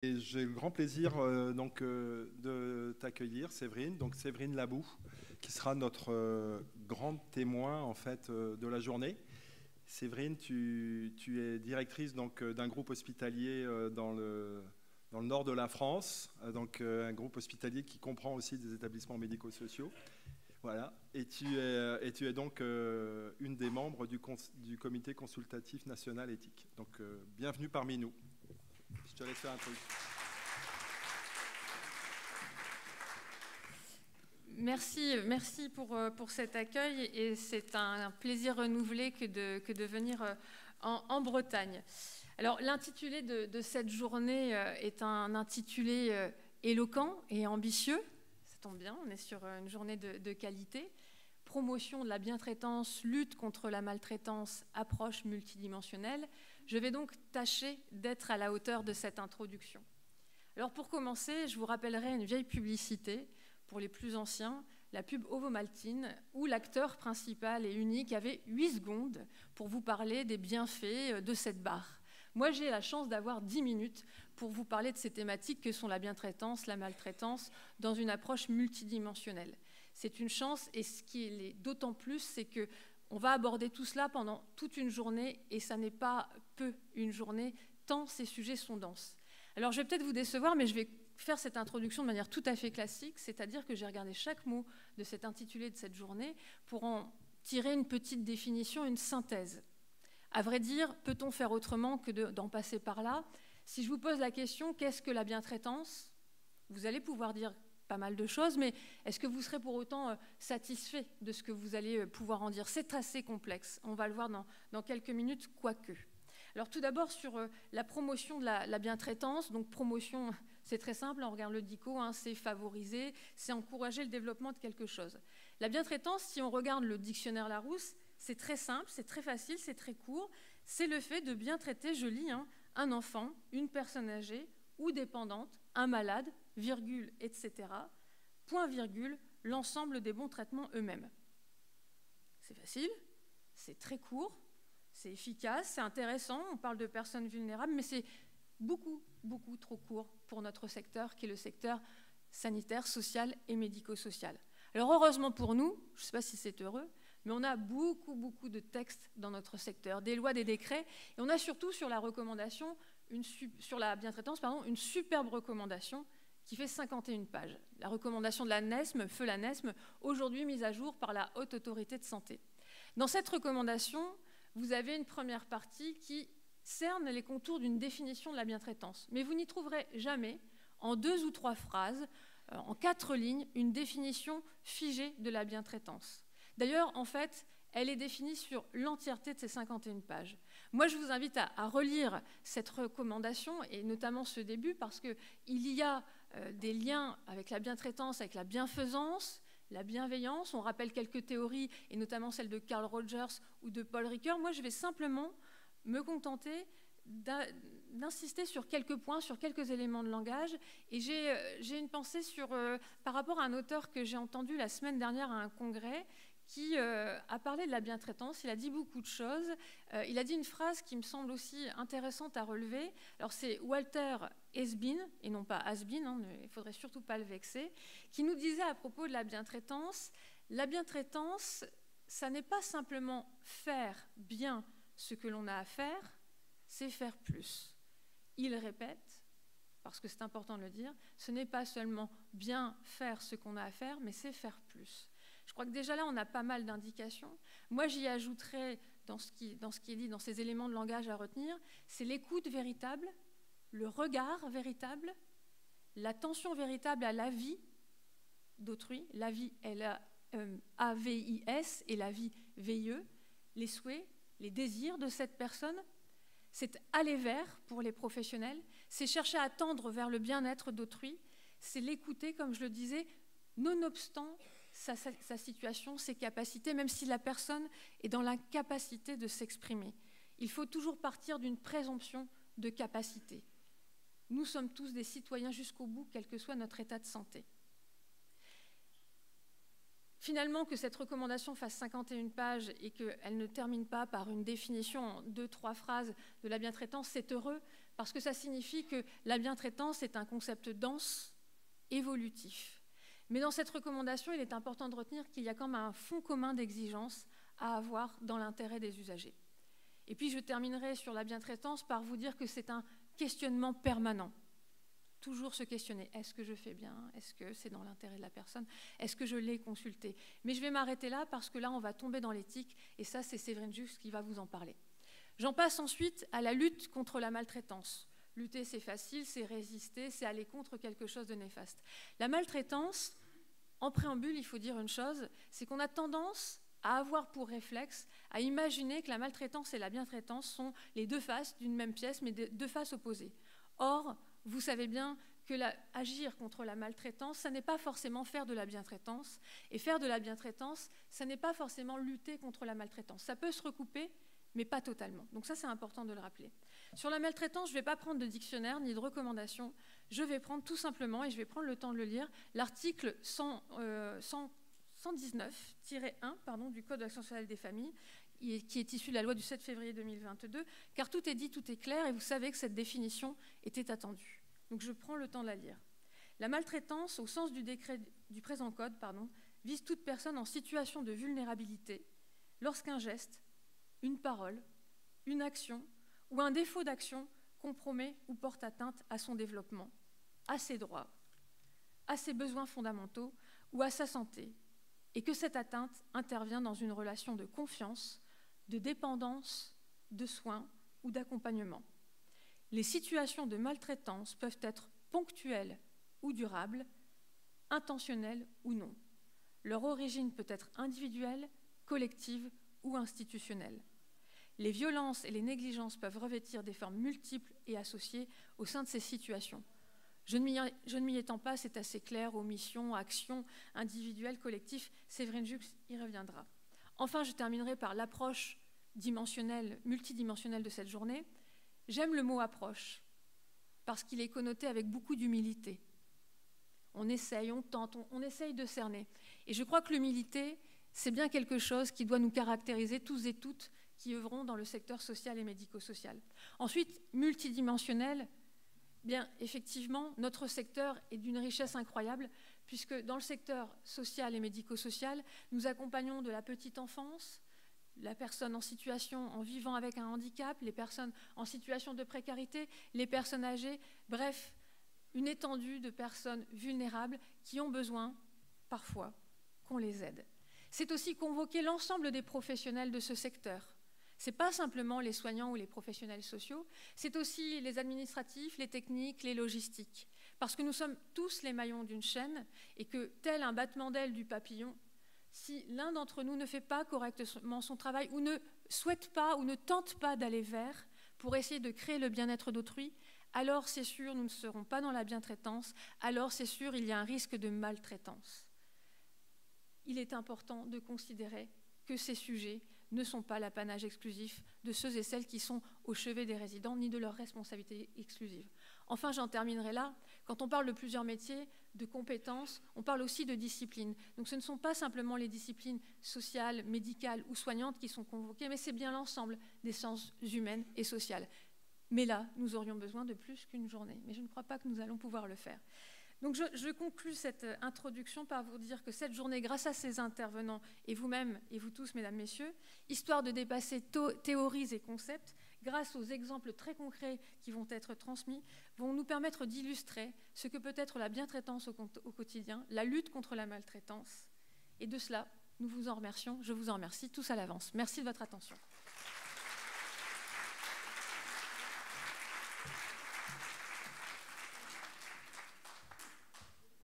Et j'ai le grand plaisir de t'accueillir, Séverine. Donc Séverine Labou, qui sera notre grande témoin en fait de la journée. Séverine, tu es directrice d'un groupe hospitalier dans le nord de la France, un groupe hospitalier qui comprend aussi des établissements médico-sociaux. Voilà. Et tu es donc une des membres du comité consultatif national éthique. Donc bienvenue parmi nous. Je te laisse faire un truc. Merci pour cet accueil et c'est un plaisir renouvelé que de venir en Bretagne. Alors l'intitulé de cette journée est un intitulé éloquent et ambitieux. Ça tombe bien, on est sur une journée de qualité. Promotion de la bientraitance, lutte contre la maltraitance, approche multidimensionnelle. Je vais donc tâcher d'être à la hauteur de cette introduction. Alors pour commencer, je vous rappellerai une vieille publicité pour les plus anciens, la pub Ovomaltine, où l'acteur principal et unique avait 8 secondes pour vous parler des bienfaits de cette barre. Moi, j'ai la chance d'avoir 10 minutes pour vous parler de ces thématiques que sont la bientraitance, la maltraitance, dans une approche multidimensionnelle. C'est une chance, et ce qui est d'autant plus, c'est qu'on va aborder tout cela pendant toute une journée, et ça n'est pas peu une journée, tant ces sujets sont denses. Alors, je vais peut-être vous décevoir, mais je vais faire cette introduction de manière tout à fait classique, c'est-à-dire que j'ai regardé chaque mot de cet intitulé de cette journée pour en tirer une petite définition, une synthèse. À vrai dire, peut-on faire autrement que d'en passer par là? Si je vous pose la question, qu'est-ce que la bientraitance? Vous allez pouvoir dire pas mal de choses, mais est-ce que vous serez pour autant satisfait de ce que vous allez pouvoir en dire? C'est assez complexe, on va le voir dans quelques minutes, quoique. Alors tout d'abord sur la promotion de la bientraitance, donc promotion, c'est très simple, on regarde le DICO, c'est favoriser, c'est encourager le développement de quelque chose. La bientraitance, si on regarde le dictionnaire Larousse, c'est très simple, c'est très facile, c'est très court, c'est le fait de bien traiter, je lis, un enfant, une personne âgée ou dépendante, un malade, virgule, etc., point virgule, l'ensemble des bons traitements eux-mêmes. C'est facile, c'est très court, c'est efficace, c'est intéressant, on parle de personnes vulnérables, mais c'est beaucoup, beaucoup trop court pour notre secteur, qui est le secteur sanitaire, social et médico-social. Alors heureusement pour nous, je ne sais pas si c'est heureux, mais on a beaucoup, beaucoup de textes dans notre secteur, des lois, des décrets, et on a surtout sur la recommandation, sur la bientraitance, une superbe recommandation qui fait 51 pages. La recommandation de la NESM, feu la NESM, aujourd'hui mise à jour par la Haute Autorité de Santé. Dans cette recommandation, vous avez une première partie qui cerne les contours d'une définition de la bientraitance. Mais vous n'y trouverez jamais, en 2 ou 3 phrases, en 4 lignes, une définition figée de la bientraitance. D'ailleurs, en fait, elle est définie sur l'entièreté de ces 51 pages. Moi, je vous invite à relire cette recommandation, et notamment ce début, parce qu'il y a des liens avec la bientraitance, avec la bienfaisance, la bienveillance. On rappelle quelques théories, et notamment celle de Carl Rogers ou de Paul Ricoeur. Moi, je vais simplement me contenter d'insister sur quelques points, sur quelques éléments de langage. Et j'ai une pensée par rapport à un auteur que j'ai entendu la semaine dernière à un congrès qui a parlé de la bientraitance. Il a dit beaucoup de choses. Il a dit une phrase qui me semble aussi intéressante à relever. Alors c'est Walter Esbin, et non pas Asbin, il ne faudrait surtout pas le vexer, qui nous disait à propos de la bientraitance, ça n'est pas simplement faire bien ce que l'on a à faire, c'est faire plus. Il répète, parce que c'est important de le dire, ce n'est pas seulement bien faire ce qu'on a à faire, mais c'est faire plus. Je crois que déjà là, on a pas mal d'indications. Moi, j'y ajouterais, dans ce qui est dit, dans ces éléments de langage à retenir, c'est l'écoute véritable, le regard véritable, l'attention véritable à la vie d'autrui, la vie A-V-I-S et la vie V-I-E, les souhaits, les désirs de cette personne. C'est aller vers pour les professionnels, c'est chercher à tendre vers le bien-être d'autrui, c'est l'écouter, comme je le disais, nonobstant sa situation, ses capacités, même si la personne est dans l'incapacité de s'exprimer. Il faut toujours partir d'une présomption de capacité. Nous sommes tous des citoyens jusqu'au bout, quel que soit notre état de santé. Finalement, que cette recommandation fasse 51 pages et qu'elle ne termine pas par une définition en 2-3 phrases de la bientraitance, c'est heureux, parce que ça signifie que la bientraitance est un concept dense, évolutif. Mais dans cette recommandation, il est important de retenir qu'il y a quand même un fond commun d'exigences à avoir dans l'intérêt des usagers. Et puis je terminerai sur la bientraitance par vous dire que c'est un questionnement permanent. Toujours se questionner, est-ce que je fais bien? Est-ce que c'est dans l'intérêt de la personne? Est-ce que je l'ai consulté? Mais je vais m'arrêter là parce que là, on va tomber dans l'éthique et ça, c'est Séverine Jux qui va vous en parler. J'en passe ensuite à la lutte contre la maltraitance. Lutter, c'est facile, c'est résister, c'est aller contre quelque chose de néfaste. La maltraitance, en préambule, il faut dire une chose, c'est qu'on a tendance à avoir pour réflexe à imaginer que la maltraitance et la bientraitance sont les deux faces d'une même pièce, mais deux faces opposées. Or, vous savez bien que agir contre la maltraitance, ça n'est pas forcément faire de la bientraitance, et faire de la bientraitance, ça n'est pas forcément lutter contre la maltraitance. Ça peut se recouper, mais pas totalement. Donc ça, c'est important de le rappeler. Sur la maltraitance, je ne vais pas prendre de dictionnaire ni de recommandation, je vais prendre tout simplement, et je vais prendre le temps de le lire, l'article 119-1 du Code d'action sociale des familles, qui est issu de la loi du 7 février 2022, car tout est dit, tout est clair, et vous savez que cette définition était attendue. Donc je prends le temps de la lire. La maltraitance, au sens du décret du présent code, vise toute personne en situation de vulnérabilité lorsqu'un geste, une parole, une action ou un défaut d'action compromet ou porte atteinte à son développement, à ses droits, à ses besoins fondamentaux ou à sa santé, et que cette atteinte intervient dans une relation de confiance, de dépendance, de soins ou d'accompagnement. Les situations de maltraitance peuvent être ponctuelles ou durables, intentionnelles ou non. Leur origine peut être individuelle, collective ou institutionnelle. Les violences et les négligences peuvent revêtir des formes multiples et associées au sein de ces situations. Je ne m'y étends pas, c'est assez clair, omission, action, individuelle, collectif, Séverine Jux y reviendra. Enfin, je terminerai par l'approche multidimensionnelle de cette journée. J'aime le mot « approche » parce qu'il est connoté avec beaucoup d'humilité. On essaye, on tente, on essaye de cerner. Et je crois que l'humilité, c'est bien quelque chose qui doit nous caractériser tous et toutes qui œuvront dans le secteur social et médico-social. Ensuite, multidimensionnel, bien effectivement, notre secteur est d'une richesse incroyable puisque dans le secteur social et médico-social, nous accompagnons de la petite enfance, la personne en situation, en vivant avec un handicap, les personnes en situation de précarité, les personnes âgées, bref, une étendue de personnes vulnérables qui ont besoin, parfois, qu'on les aide. C'est aussi convoquer l'ensemble des professionnels de ce secteur. Ce n'est pas simplement les soignants ou les professionnels sociaux, c'est aussi les administratifs, les techniques, les logistiques. Parce que nous sommes tous les maillons d'une chaîne et que, tel un battement d'aile du papillon, si l'un d'entre nous ne fait pas correctement son travail ou ne souhaite pas ou ne tente pas d'aller vers pour essayer de créer le bien-être d'autrui, alors c'est sûr, nous ne serons pas dans la bientraitance, alors c'est sûr, il y a un risque de maltraitance. Il est important de considérer que ces sujets ne sont pas l'apanage exclusif de ceux et celles qui sont au chevet des résidents, ni de leurs responsabilités exclusives. Enfin, j'en terminerai là. Quand on parle de plusieurs métiers, de compétences, on parle aussi de disciplines. Donc ce ne sont pas simplement les disciplines sociales, médicales ou soignantes qui sont convoquées, mais c'est bien l'ensemble des sciences humaines et sociales. Mais là, nous aurions besoin de plus qu'une journée. Mais je ne crois pas que nous allons pouvoir le faire. Donc je conclus cette introduction par vous dire que cette journée, grâce à ces intervenants, et vous-même, et vous tous, mesdames, messieurs, histoire de dépasser théories et concepts, grâce aux exemples très concrets qui vont être transmis, vont nous permettre d'illustrer ce que peut être la bientraitance au quotidien, la lutte contre la maltraitance. Et de cela, nous vous en remercions. Je vous en remercie tous à l'avance. Merci de votre attention.